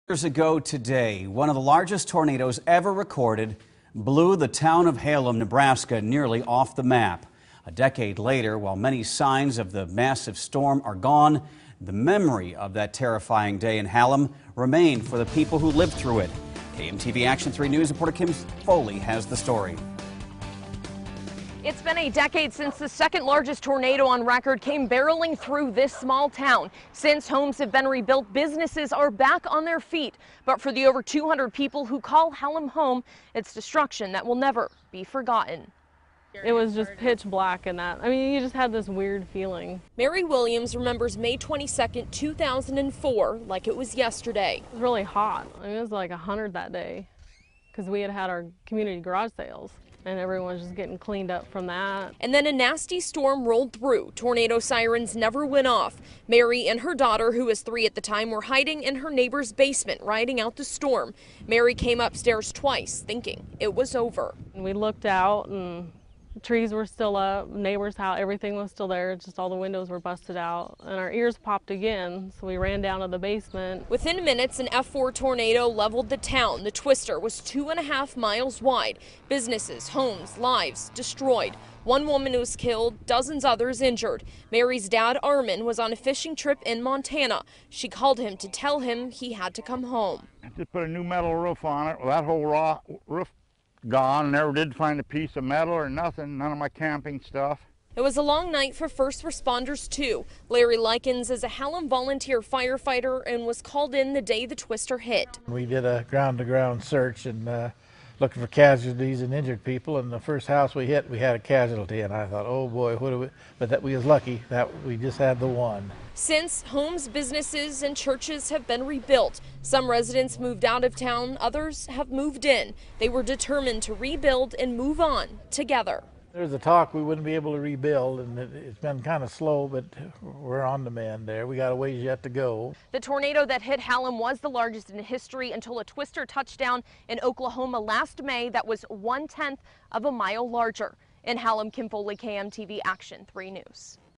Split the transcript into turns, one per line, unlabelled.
Years ago today, one of the largest tornadoes ever recorded blew the town of Hallam, Nebraska, nearly off the map. A decade later, while many signs of the massive storm are gone, the memory of that terrifying day in Hallam remain for the people who lived through it. KMTV Action 3 News reporter Kim Foley has the story.
It's been a decade since the second largest tornado on record came barreling through this small town. Since homes have been rebuilt, businesses are back on their feet. But for the over 200 people who call Hallam home, it's destruction that will never be forgotten.
It was just pitch black in that. I mean, you just had this weird feeling.
Mary Williams remembers May 22nd, 2004 like it was yesterday.
It was really hot. I mean, it was like 100 that day because we had our community garage sales. And everyone was just getting cleaned up from that.
And then a nasty storm rolled through. Tornado sirens never went off. Mary and her daughter, who was 3 at the time, were hiding in her neighbor's basement, riding out the storm. Mary came upstairs twice, thinking it was over.
And we looked out and the trees were still up, neighbor's house, everything was still there, just all the windows were busted out. And our ears popped again, so we ran down to the basement.
Within minutes, an F4 tornado leveled the town. The twister was 2.5 miles wide. Businesses, homes, lives destroyed. One woman was killed, dozens others injured. Mary's dad, Armin, was on a fishing trip in Montana. She called him to tell him he had to come home.
I just put a new metal roof on it. Well, that whole roof gone. Never did find a piece of metal or nothing, none of my camping stuff.
It was a long night for first responders too. Larry Likens is a Hallam volunteer firefighter and was called in the day the twister hit.
We did a ground-to-ground search and looking for casualties and injured people, and the first house we hit, we had a casualty, and I thought, oh boy, what do we, but that we was lucky that we just had the one.
Since, homes, businesses, and churches have been rebuilt. Some residents moved out of town, others have moved in. They were determined to rebuild and move on together.
There's a talk we wouldn't be able to rebuild, and it's been kind of slow, but we're on the mend there. We got a ways yet to go.
The tornado that hit Hallam was the largest in history until a twister touched down in Oklahoma last May that was 1/10 of a mile larger. In Hallam, Kim Foley, KMTV Action 3 News.